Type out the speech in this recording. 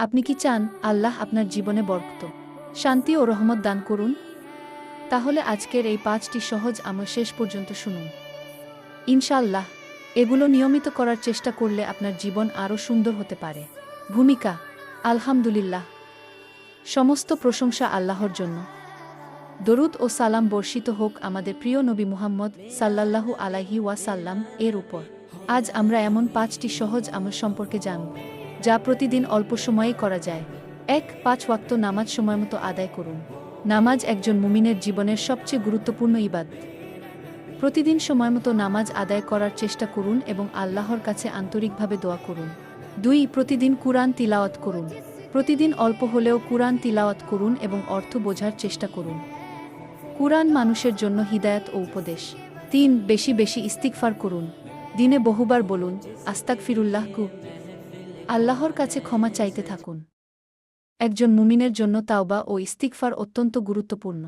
আপনি কি চান আল্লাহ আপনার জীবনে বরকত, শান্তি ও রহমত দান করুন? তাহলে আজকের এই 5টি সহজ আমল শেষ পর্যন্ত শুনুন। ইনশাআল্লাহ এগুলো নিয়মিত করার চেষ্টা করলে আপনার জীবন আরও সুন্দর হতে পারে। ভূমিকা। আলহামদুলিল্লাহ, সমস্ত প্রশংসা আল্লাহর জন্য। দরুদ ও সালাম বর্ষিত হোক আমাদের প্রিয় নবী মুহাম্মদ সাল্লাল্লাহু আলাইহি ওয়াসাল্লাম এর উপর। আজ আমরা এমন 5টি সহজ আমল সম্পর্কে জানব, যা প্রতিদিন অল্প সময়েই করা যায়। 1. 5 ওয়াক্ত নামাজ সময়মতো আদায় করুন। নামাজ একজন মুমিনের জীবনের সবচেয়ে গুরুত্বপূর্ণ ইবাদত। প্রতিদিন সময়মতো নামাজ আদায় করার চেষ্টা করুন এবং আল্লাহর কাছে আন্তরিকভাবে দোয়া করুন। 2. প্রতিদিন কুরআন তিলাওয়াত করুন। প্রতিদিন অল্প হলেও কুরআন তিলাওয়াত করুন এবং অর্থ বোঝার চেষ্টা করুন। কুরআন মানুষের জন্য হিদায়াত ও উপদেশ। 3. বেশি বেশি ইস্তিগফার করুন। দিনে বহুবার বলুন আস্তাগফিরুল্লাহ কু। আল্লাহর কাছে ক্ষমা চাইতে থাকুন। একজন মুমিনের জন্য তাওবা ও ইস্তিগফার অত্যন্ত গুরুত্বপূর্ণ।